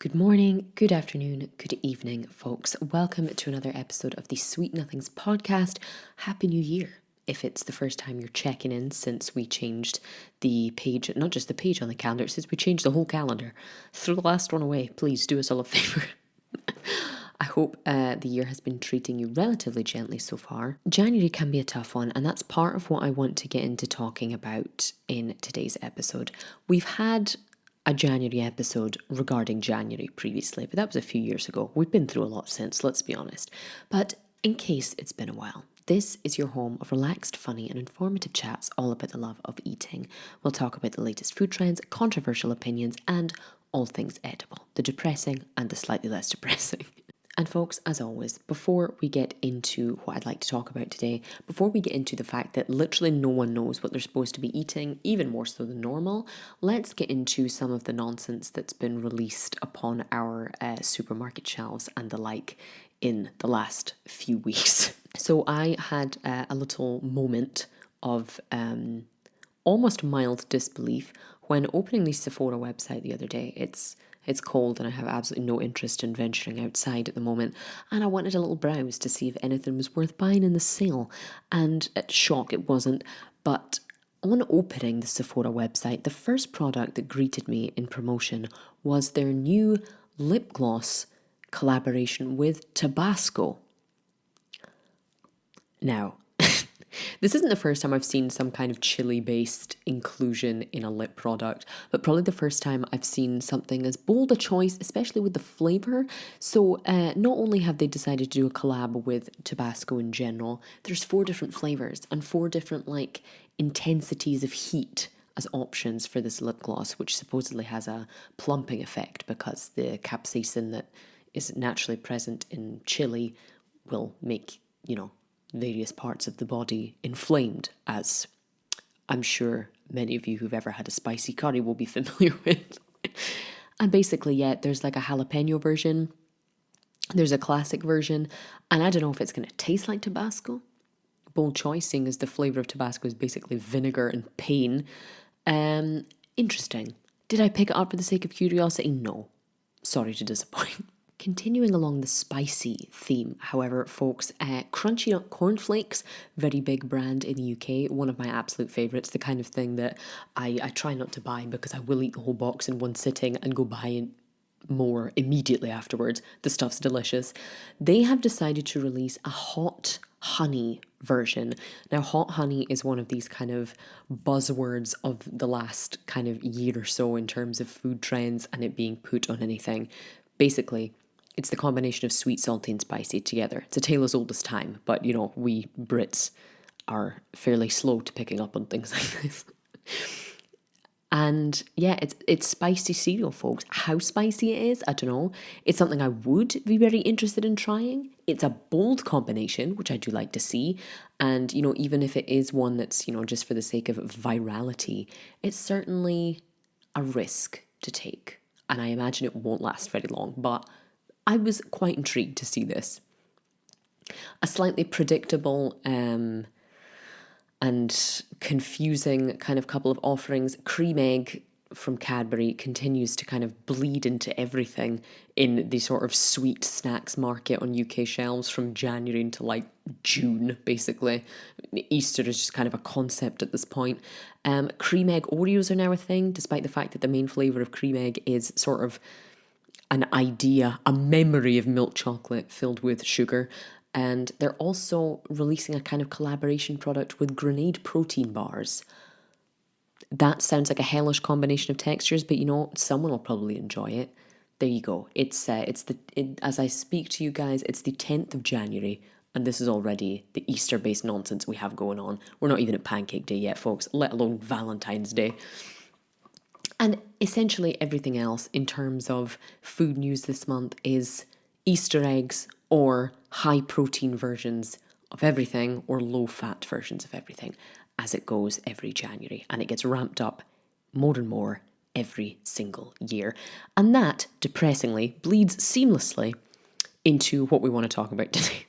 Good morning, good afternoon, good evening, folks. Welcome to another episode of the Sweet Nothings podcast. Happy New Year. If it's the first time you're checking in since we changed the page, not just the page on the calendar, since we changed the whole calendar, throw the last one away. Please do us all a favour. I hope the year has been treating you relatively gently so far. January can be a tough one, and that's part of what I want to get into talking about in today's episode. We've had a January episode regarding January previously, but that was a few years ago. We've been through a lot since, let's be honest. But in case it's been a while, this is your home of relaxed, funny, and informative chats all about the love of eating. We'll talk about the latest food trends, controversial opinions, and all things edible, the depressing and the slightly less depressing. And folks, as always, before we get into what I'd like to talk about today, before we get into the fact that literally no one knows what they're supposed to be eating, even more so than normal, let's get into some of the nonsense that's been released upon our supermarket shelves and the like in the last few weeks. So I had a little moment of almost mild disbelief when opening the Sephora website the other day. It's cold and I have absolutely no interest in venturing outside at the moment, and I wanted a little browse to see if anything was worth buying in the sale, and shock it wasn't. But on opening the Sephora website, the first product that greeted me in promotion was their new lip gloss collaboration with Tabasco. Now, this isn't the first time I've seen some kind of chili-based inclusion in a lip product, but probably the first time I've seen something as bold a choice, especially with the flavour. So not only have they decided to do a collab with Tabasco in general, there's 4 different flavours and 4 different intensities of heat as options for this lip gloss, which supposedly has a plumping effect because the capsaicin that is naturally present in chili will make, various parts of the body inflamed, as I'm sure many of you who've ever had a spicy curry will be familiar with. And basically, there's like a jalapeno version, there's a classic version, and I don't know if it's going to taste like Tabasco. Bold choice, seeing as the flavour of Tabasco is basically vinegar and pain. Interesting. Did I pick it up for the sake of curiosity? No. Sorry to disappoint. Continuing along the spicy theme, however, folks, Crunchy Nut Cornflakes, very big brand in the UK, one of my absolute favourites, the kind of thing that I try not to buy because I will eat the whole box in one sitting and go buy more immediately afterwards. The stuff's delicious. They have decided to release a hot honey version. Now, hot honey is one of these kind of buzzwords of the last kind of year or so in terms of food trends and it being put on anything. Basically, it's the combination of sweet, salty, and spicy together. It's a tale as old as time, but we Brits are fairly slow to picking up on things like this. And it's spicy cereal, folks. How spicy it is, I don't know. It's something I would be very interested in trying. It's a bold combination, which I do like to see. And, even if it is one that's, just for the sake of virality, it's certainly a risk to take. And I imagine it won't last very long, but I was quite intrigued to see this. A slightly predictable and confusing kind of couple of offerings. Cream egg from Cadbury continues to kind of bleed into everything in the sort of sweet snacks market on UK shelves from January until June, basically. Easter is just kind of a concept at this point. Cream egg Oreos are now a thing, despite the fact that the main flavour of cream egg is sort of an idea, a memory of milk chocolate filled with sugar. And they're also releasing a kind of collaboration product with grenade protein bars. That sounds like a hellish combination of textures, but someone will probably enjoy it. There you go. As I speak to you guys, it's the 10th of January, and this is already the Easter-based nonsense we have going on. We're not even at Pancake Day yet, folks, let alone Valentine's Day. And essentially everything else in terms of food news this month is Easter eggs or high protein versions of everything or low fat versions of everything as it goes every January. And it gets ramped up more and more every single year. And that, depressingly, bleeds seamlessly into what we want to talk about today.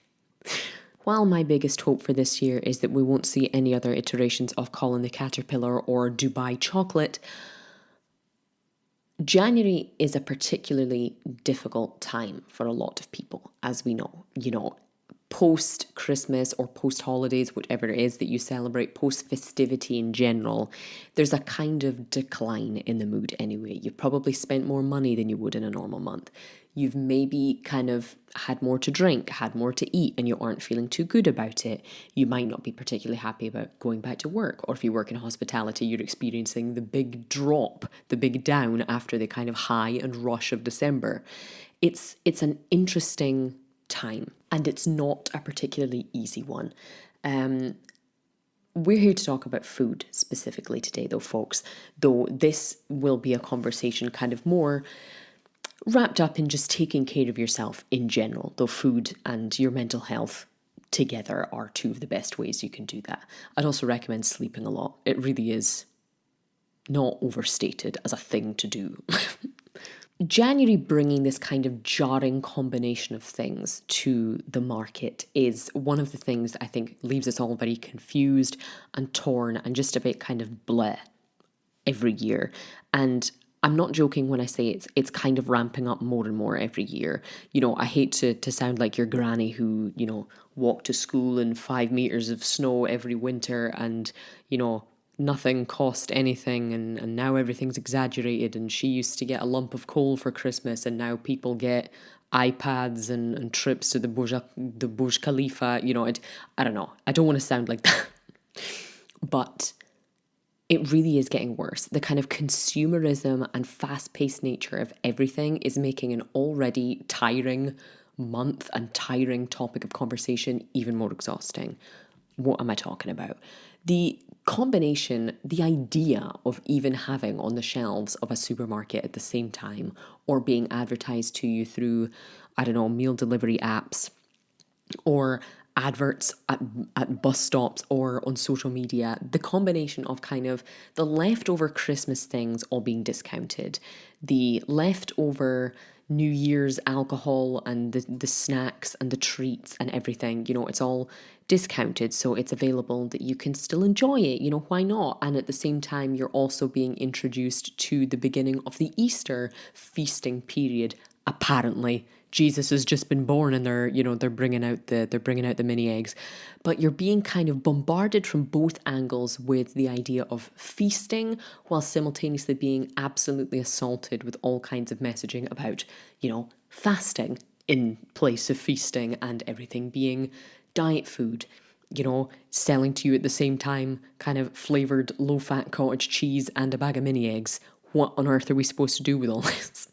While my biggest hope for this year is that we won't see any other iterations of Colin the Caterpillar or Dubai chocolate, January is a particularly difficult time for a lot of people, as we know. Post Christmas or post holidays, whatever it is that you celebrate, post festivity in general, there's a kind of decline in the mood anyway. You've probably spent more money than you would in a normal month. You've maybe kind of had more to drink, had more to eat, and you aren't feeling too good about it. You might not be particularly happy about going back to work. Or if you work in hospitality, you're experiencing the big drop, the big down after the kind of high and rush of December. It's an interesting time, and it's not a particularly easy one. We're here to talk about food specifically today, though, folks, though this will be a conversation kind of more wrapped up in just taking care of yourself in general, though food and your mental health together are two of the best ways you can do that. I'd also recommend sleeping a lot. It really is not overstated as a thing to do. January bringing this kind of jarring combination of things to the market is one of the things that I think leaves us all very confused and torn and just a bit kind of bleh every year. And I'm not joking when I say it's kind of ramping up more and more every year. I hate to sound like your granny who, walked to school in 5 meters of snow every winter and, nothing cost anything and now everything's exaggerated, and she used to get a lump of coal for Christmas and now people get iPads and trips to the Burj Khalifa. I don't know. I don't want to sound like that. But it really is getting worse. The kind of consumerism and fast-paced nature of everything is making an already tiring month and tiring topic of conversation even more exhausting. What am I talking about? The combination, the idea of even having on the shelves of a supermarket at the same time or being advertised to you through, meal delivery apps or adverts at bus stops or on social media, the combination of kind of the leftover Christmas things all being discounted, the leftover New Year's alcohol and the snacks and the treats and everything, it's all discounted, so it's available that you can still enjoy it, why not? And at the same time, you're also being introduced to the beginning of the Easter feasting period. Apparently, Jesus has just been born and they're bringing out the mini eggs, but you're being kind of bombarded from both angles with the idea of feasting while simultaneously being absolutely assaulted with all kinds of messaging about, fasting in place of feasting and everything being diet food, selling to you at the same time kind of flavored low-fat cottage cheese and a bag of mini eggs. What on earth are we supposed to do with all this?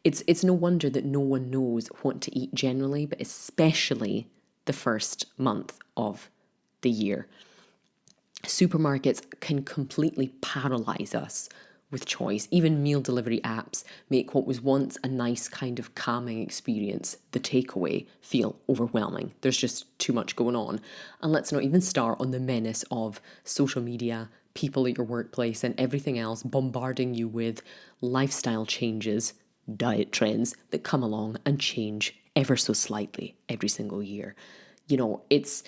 It's no wonder that no one knows what to eat generally, but especially the first month of the year. Supermarkets can completely paralyze us with choice. Even meal delivery apps make what was once a nice kind of calming experience, the takeaway, feel overwhelming. There's just too much going on. And let's not even start on the menace of social media, people at your workplace, and everything else bombarding you with lifestyle changes, diet trends that come along and change ever so slightly every single year. It's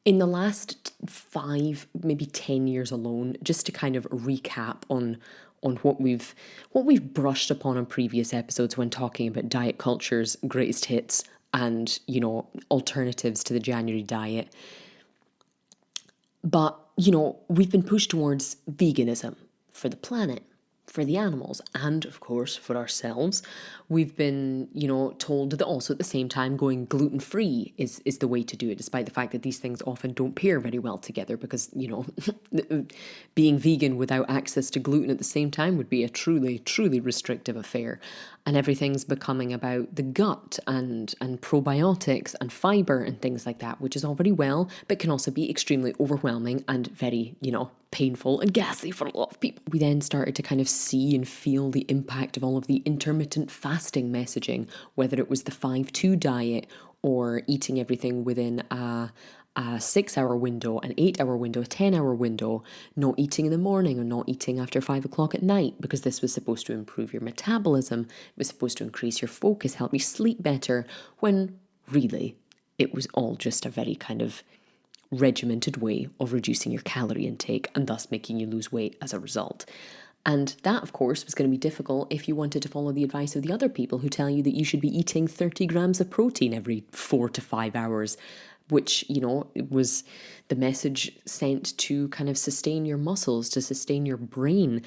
in the last 5, maybe 10 years alone, just to kind of recap on what we've brushed upon on previous episodes when talking about diet culture's greatest hits and, alternatives to the January diet. But, we've been pushed towards veganism for the planet, for the animals, and of course for ourselves. We've been, told that also at the same time going gluten-free is the way to do it, despite the fact that these things often don't pair very well together because, being vegan without access to gluten at the same time would be a truly, truly restrictive affair. And everything's becoming about the gut and probiotics and fiber and things like that, which is all very well, but can also be extremely overwhelming and very, painful and ghastly for a lot of people. We then started to kind of see and feel the impact of all of the intermittent fasting messaging, whether it was the 5-2 diet or eating everything within a 6-hour window, an 8-hour window, a 10-hour window, not eating in the morning or not eating after 5 o'clock at night, because this was supposed to improve your metabolism, it was supposed to increase your focus, help you sleep better, when really it was all just a very kind of regimented way of reducing your calorie intake and thus making you lose weight as a result. And that, of course, was going to be difficult if you wanted to follow the advice of the other people who tell you that you should be eating 30 grams of protein every 4 to 5 hours, which, it was the message sent to kind of sustain your muscles, to sustain your brain.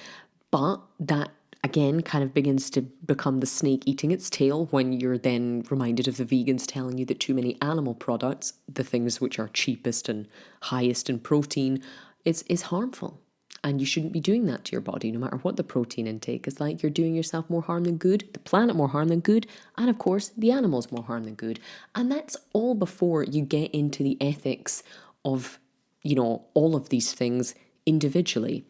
But that, again, kind of begins to become the snake eating its tail when you're then reminded of the vegans telling you that too many animal products, the things which are cheapest and highest in protein, is harmful. And you shouldn't be doing that to your body, no matter what the protein intake is like. You're doing yourself more harm than good, the planet more harm than good, and of course, the animals more harm than good. And that's all before you get into the ethics of, all of these things individually.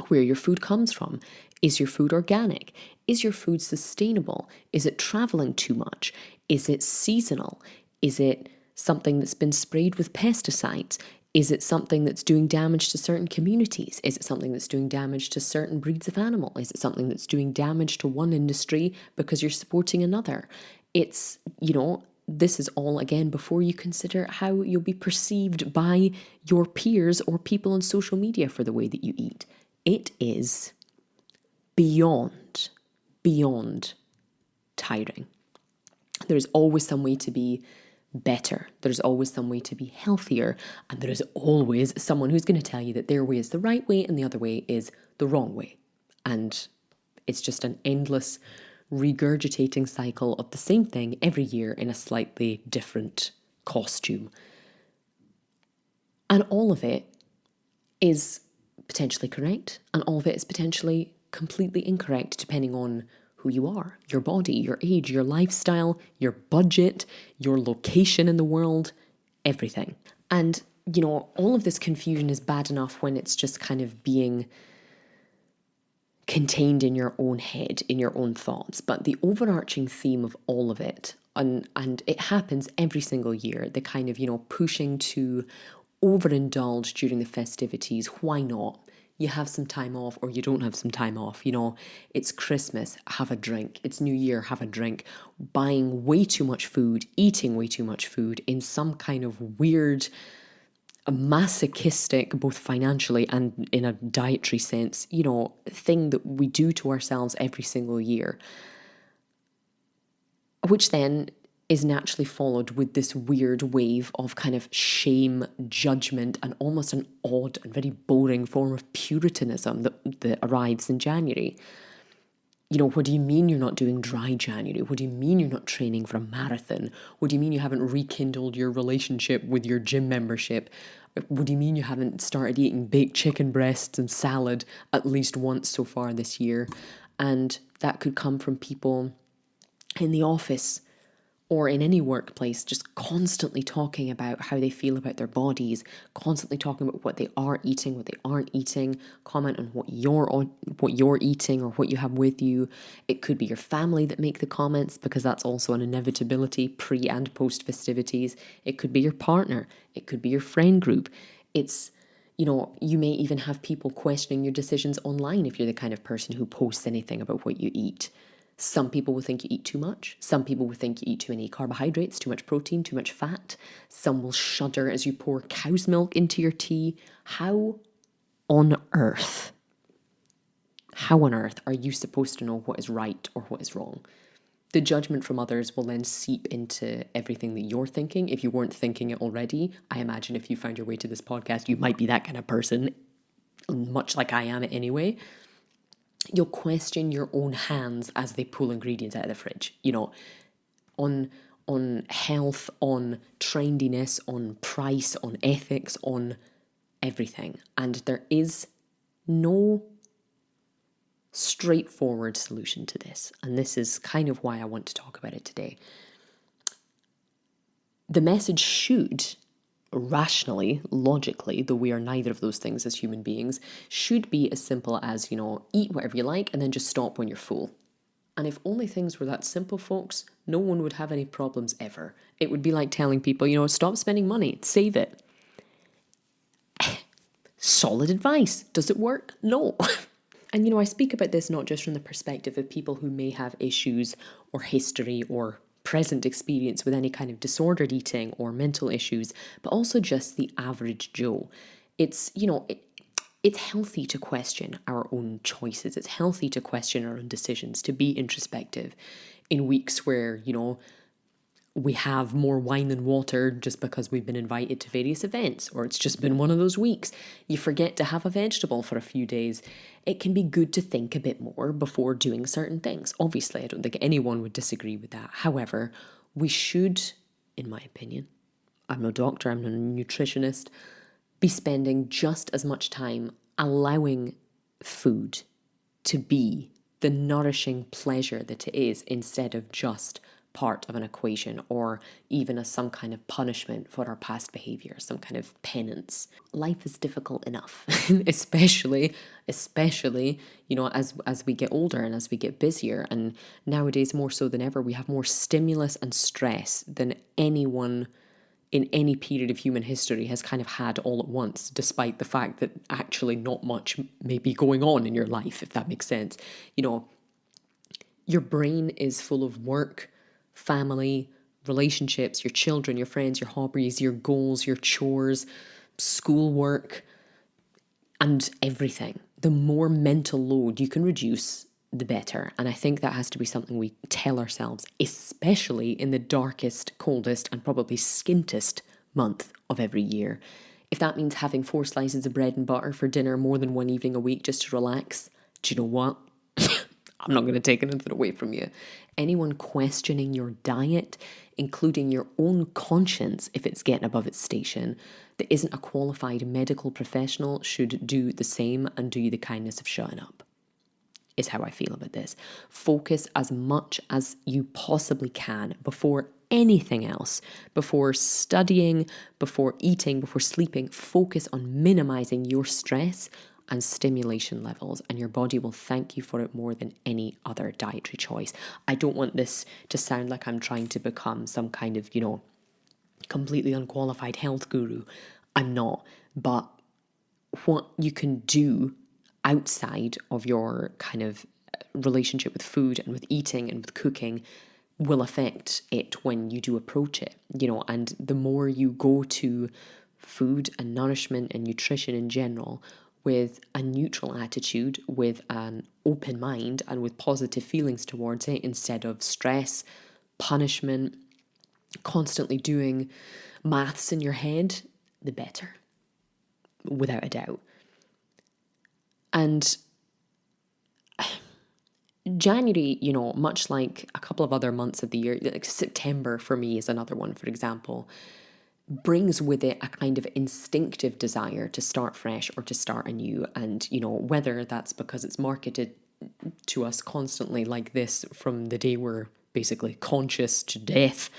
Where your food comes from. Is your food organic? Is your food sustainable? Is it traveling too much? Is it seasonal? Is it something that's been sprayed with pesticides? Is it something that's doing damage to certain communities? Is it something that's doing damage to certain breeds of animal? Is it something that's doing damage to one industry because you're supporting another? It's, this is all, again, before you consider how you'll be perceived by your peers or people on social media for the way that you eat. It is beyond tiring. There's always some way to be better. There's always some way to be healthier. And there is always someone who's going to tell you that their way is the right way and the other way is the wrong way. And it's just an endless regurgitating cycle of the same thing every year in a slightly different costume. And all of it is potentially correct, and all of it is potentially completely incorrect depending on who you are, your body, your age, your lifestyle, your budget, your location in the world, everything. And, all of this confusion is bad enough when it's just kind of being contained in your own head, in your own thoughts. But the overarching theme of all of it, and it happens every single year, the kind of, pushing to overindulge during the festivities. Why not? You have some time off or you don't have some time off. It's Christmas, have a drink. It's New Year, have a drink. Buying way too much food, eating way too much food in some kind of weird, masochistic, both financially and in a dietary sense, thing that we do to ourselves every single year. Which then is naturally followed with this weird wave of kind of shame, judgment, and almost an odd and very boring form of puritanism that arrives in January. What do you mean you're not doing dry January? What do you mean you're not training for a marathon? What do you mean you haven't rekindled your relationship with your gym membership? What do you mean you haven't started eating baked chicken breasts and salad at least once so far this year? And that could come from people in the office or in any workplace, just constantly talking about how they feel about their bodies, constantly talking about what they are eating, what they aren't eating, comment on what you're eating or what you have with you. It could be your family that make the comments, because that's also an inevitability pre and post festivities. It could be your partner. It could be your friend group. It's, you may even have people questioning your decisions online if you're the kind of person who posts anything about what you eat. Some people will think you eat too much. Some people will think you eat too many carbohydrates, too much protein, too much fat. Some will shudder as you pour cow's milk into your tea. How on earth are you supposed to know what is right or what is wrong? The judgment from others will then seep into everything that you're thinking. If you weren't thinking it already, I imagine if you found your way to this podcast, you might be that kind of person, much like I am anyway. You'll question your own hands as they pull ingredients out of the fridge, on health, on trendiness, on price, on ethics, on everything. And there is no straightforward solution to this. And this is kind of why I want to talk about it today. The message should, rationally, logically, though we are neither of those things as human beings, should be as simple as, eat whatever you like and then just stop when you're full. And if only things were that simple, folks, no one would have any problems ever. It would be like telling people, stop spending money, save it. Solid advice. Does it work? No. And, I speak about this not just from the perspective of people who may have issues or history or present experience with any kind of disordered eating or mental issues, but also just the average Joe. It's, it's healthy to question our own choices. It's healthy to question our own decisions, to be introspective in weeks where, we have more wine than water just because we've been invited to various events, or it's just been one of those weeks. You forget to have a vegetable for a few days. It can be good to think a bit more before doing certain things. Obviously, I don't think anyone would disagree with that. However, we should, in my opinion, I'm no doctor, I'm no nutritionist, be spending just as much time allowing food to be the nourishing pleasure that it is, instead of just part of an equation, or even as some kind of punishment for our past behavior, some kind of penance. Life is difficult enough, especially, as we get older and as we get busier. And nowadays, more so than ever, we have more stimulus and stress than anyone in any period of human history has kind of had all at once, despite the fact that actually not much may be going on in your life, if that makes sense. Your brain is full of work, family, relationships, your children, your friends, your hobbies, your goals, your chores, schoolwork, and everything. The more mental load you can reduce, the better. And I think that has to be something we tell ourselves, especially in the darkest, coldest, and probably skintest month of every year. If that means having 4 slices of bread and butter for dinner more than one evening a week just to relax, do you know what? I'm not going to take anything away from you. Anyone questioning your diet, including your own conscience if it's getting above its station, that isn't a qualified medical professional, should do the same and do you the kindness of shutting up, is how I feel about this. Focus as much as you possibly can before anything else, before studying, before eating, before sleeping. Focus on minimizing your stress and stimulation levels, and your body will thank you for it more than any other dietary choice. I don't want this to sound like I'm trying to become some kind of, completely unqualified health guru. I'm not. But what you can do outside of your kind of relationship with food and with eating and with cooking will affect it when you do approach it, and the more you go to food and nourishment and nutrition in general with a neutral attitude, with an open mind, and with positive feelings towards it, instead of stress, punishment, constantly doing maths in your head, the better, without a doubt. And January, much like a couple of other months of the year, like September for me is another one, for example, brings with it a kind of instinctive desire to start fresh or to start anew. And, whether that's because it's marketed to us constantly like this from the day we're basically conscious to death,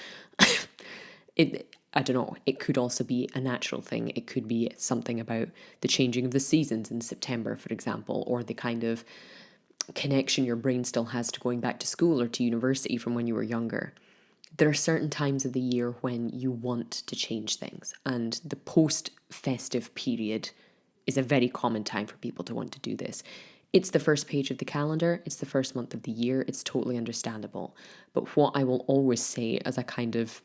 I don't know, it could also be a natural thing. It could be something about the changing of the seasons in September, for example, or the kind of connection your brain still has to going back to school or to university from when you were younger. There are certain times of the year when you want to change things, and the post-festive period is a very common time for people to want to do this. It's the first page of the calendar, it's the first month of the year, it's totally understandable. But what I will always say as a kind of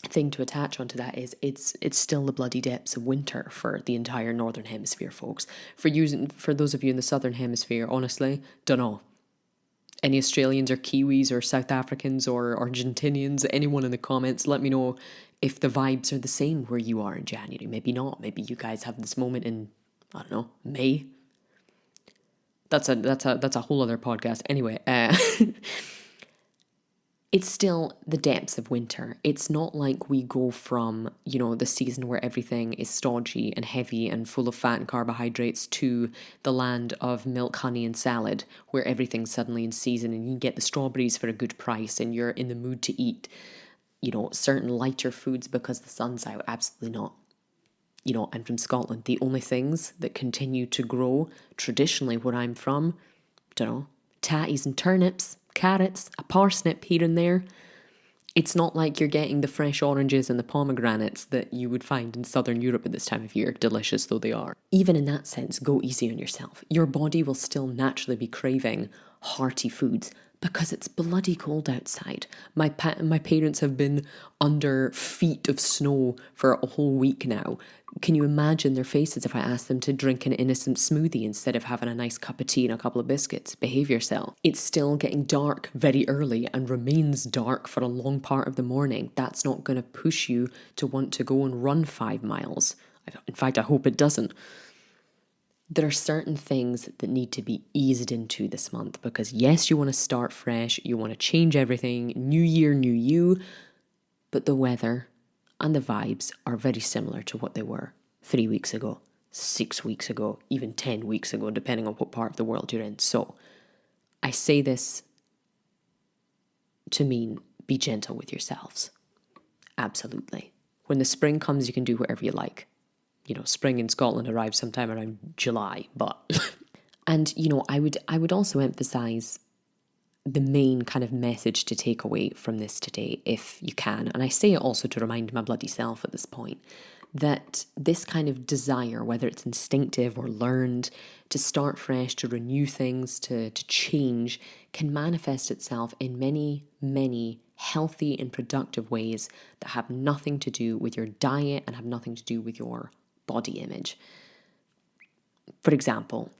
thing to attach onto that is it's still the bloody depths of winter for the entire northern hemisphere, folks. For those of you in the southern hemisphere, honestly, don't know. Any Australians or Kiwis or South Africans or Argentinians, anyone in the comments, let me know if the vibes are the same where you are in January. Maybe not. Maybe you guys have this moment in, I don't know, May. That's a whole other podcast. Anyway, it's still the depths of winter. It's not like we go from, the season where everything is stodgy and heavy and full of fat and carbohydrates to the land of milk, honey and salad, where everything's suddenly in season and you can get the strawberries for a good price and you're in the mood to eat, certain lighter foods because the sun's out. Absolutely not. I'm from Scotland. The only things that continue to grow traditionally where I'm from, tatties and turnips, carrots, a parsnip here and there. It's not like you're getting the fresh oranges and the pomegranates that you would find in southern Europe at this time of year, delicious though they are. Even in that sense, go easy on yourself. Your body will still naturally be craving hearty foods, Because it's bloody cold outside. My parents have been under feet of snow for a whole week now. Can you imagine their faces if I asked them to drink an innocent smoothie instead of having a nice cup of tea and a couple of biscuits? Behave yourself. It's still getting dark very early and remains dark for a long part of the morning. That's not going to push you to want to go and run 5 miles. In fact, I hope it doesn't. There are certain things that need to be eased into this month because yes, you want to start fresh, you want to change everything, new year, new you, but the weather and the vibes are very similar to what they were 3 weeks ago, 6 weeks ago, even 10 weeks ago, depending on what part of the world you're in. So I say this to mean be gentle with yourselves. Absolutely. When the spring comes, you can do whatever you like. You know, spring in Scotland arrives sometime around July, but and you know, I would also emphasize the main kind of message to take away from this today, if you can, and I say it also to remind my bloody self at this point, that this kind of desire, whether it's instinctive or learned, to start fresh, to renew things, to change, can manifest itself in many, many healthy and productive ways that have nothing to do with your diet and have nothing to do with your body image. For example,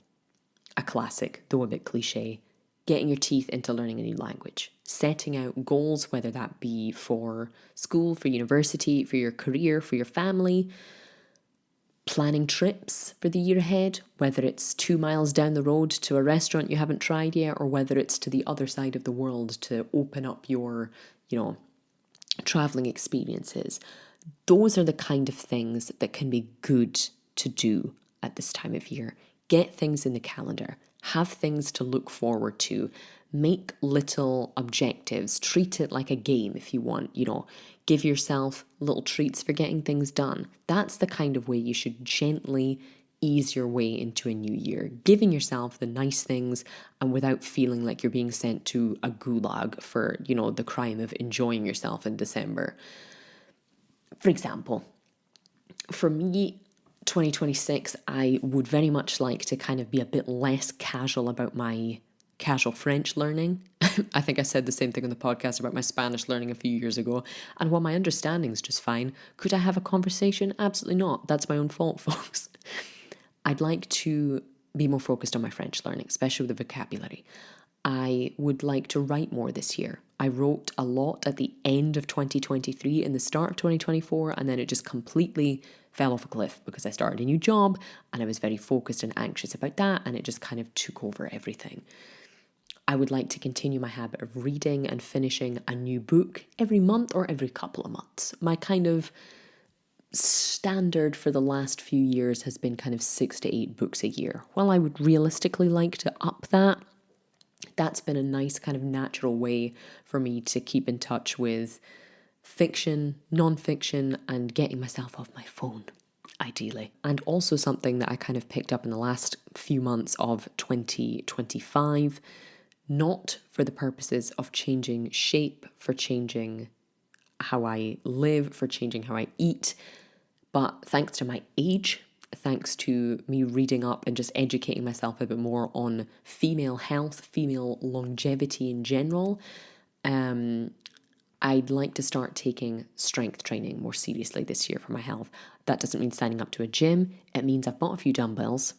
a classic, though a bit cliche, getting your teeth into learning a new language, setting out goals, whether that be for school, for university, for your career, for your family, planning trips for the year ahead, whether it's 2 miles down the road to a restaurant you haven't tried yet, or whether it's to the other side of the world to open up your, traveling experiences. Those are the kind of things that can be good to do at this time of year. Get things in the calendar. Have things to look forward to. Make little objectives. Treat it like a game if you want. Give yourself little treats for getting things done. That's the kind of way you should gently ease your way into a new year. Giving yourself the nice things and without feeling like you're being sent to a gulag for, the crime of enjoying yourself in December. For example, for me, 2026, I would very much like to kind of be a bit less casual about my casual French learning. I think I said the same thing on the podcast about my Spanish learning a few years ago. And while my understanding is just fine, could I have a conversation? Absolutely not. That's my own fault, folks. I'd like to be more focused on my French learning, especially with the vocabulary. I would like to write more this year. I wrote a lot at the end of 2023 and the start of 2024, and then it just completely fell off a cliff because I started a new job and I was very focused and anxious about that, and it just kind of took over everything. I would like to continue my habit of reading and finishing a new book every month or every couple of months. My kind of standard for the last few years has been kind of 6 to 8 books a year. While I would realistically like to up that, that's been a nice kind of natural way for me to keep in touch with fiction, non-fiction, and getting myself off my phone, ideally. And also something that I kind of picked up in the last few months of 2025, not for the purposes of changing shape, for changing how I live, for changing how I eat, but thanks to my age, thanks to me reading up and just educating myself a bit more on female health, female longevity in general, I'd like to start taking strength training more seriously this year for my health. That doesn't mean signing up to a gym. It means I've bought a few dumbbells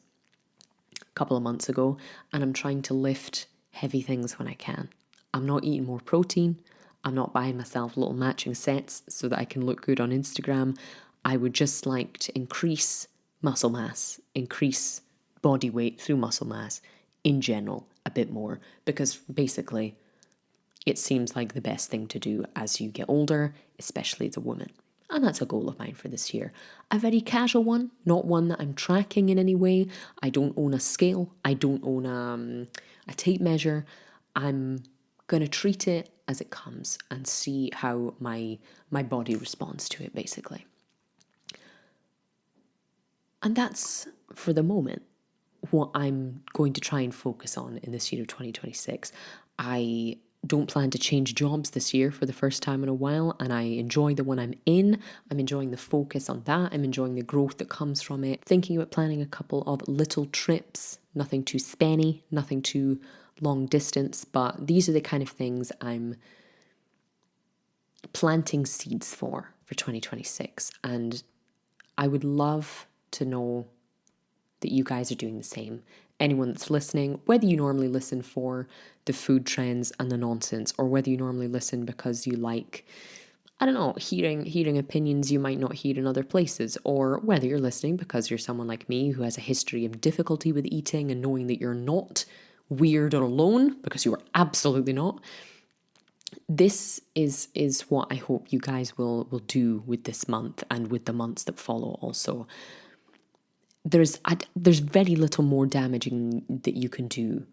a couple of months ago, and I'm trying to lift heavy things when I can. I'm not eating more protein. I'm not buying myself little matching sets so that I can look good on Instagram. I would just like to increase muscle mass, increase body weight through muscle mass in general a bit more, because basically it seems like the best thing to do as you get older, especially as a woman. And that's a goal of mine for this year. A very casual one, not one that I'm tracking in any way. I don't own a scale. I don't own a tape measure. I'm going to treat it as it comes and see how my body responds to it, basically. And that's, for the moment, what I'm going to try and focus on in this year of 2026. I don't plan to change jobs this year for the first time in a while, and I enjoy the one I'm in. I'm enjoying the focus on that. I'm enjoying the growth that comes from it. Thinking about planning a couple of little trips, nothing too spenny, nothing too long distance, but these are the kind of things I'm planting seeds for 2026. And I would love to know that you guys are doing the same. Anyone that's listening, whether you normally listen for the food trends and the nonsense, or whether you normally listen because you like, I don't know, hearing opinions you might not hear in other places, or whether you're listening because you're someone like me who has a history of difficulty with eating and knowing that you're not weird or alone, because you are absolutely not. This is what I hope you guys will do with this month and with the months that follow also. There's very little more damaging that you can do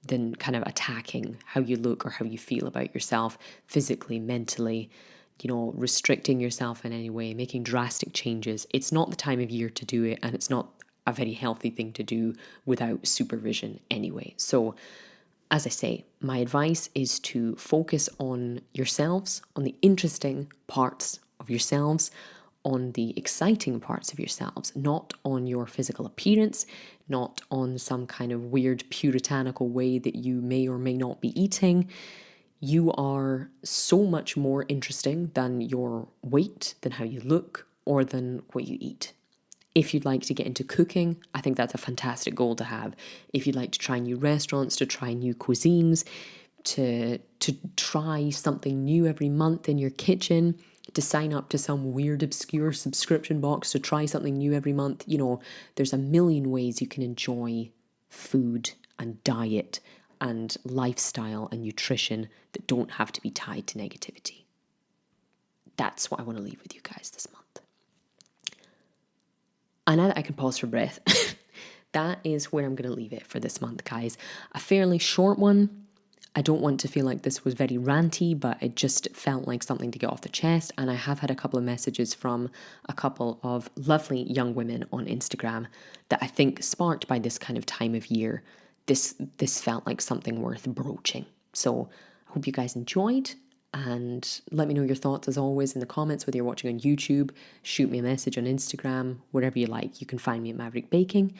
than kind of attacking how you look or how you feel about yourself physically, mentally, restricting yourself in any way, making drastic changes. It's not the time of year to do it, and it's not a very healthy thing to do without supervision anyway. So, as I say, my advice is to focus on yourselves, on the interesting parts of yourselves, on the exciting parts of yourselves, not on your physical appearance, not on some kind of weird puritanical way that you may or may not be eating. You are so much more interesting than your weight, than how you look, or than what you eat. If you'd like to get into cooking, I think that's a fantastic goal to have. If you'd like to try new restaurants, to try new cuisines, to try something new every month in your kitchen, to sign up to some weird, obscure subscription box to try something new every month, there's a million ways you can enjoy food and diet and lifestyle and nutrition that don't have to be tied to negativity. That's what I want to leave with you guys this month. And now that I can pause for breath, that is where I'm going to leave it for this month, guys. A fairly short one. I don't want to feel like this was very ranty, but it just felt like something to get off the chest. And I have had a couple of messages from a couple of lovely young women on Instagram that I think, sparked by this kind of time of year, this felt like something worth broaching. So I hope you guys enjoyed. And let me know your thoughts as always in the comments, whether you're watching on YouTube, shoot me a message on Instagram, wherever you like. You can find me at Maverick Baking.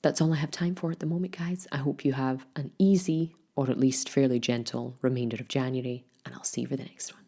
That's all I have time for at the moment, guys. I hope you have an easy, or at least fairly gentle, remainder of January, and I'll see you for the next one.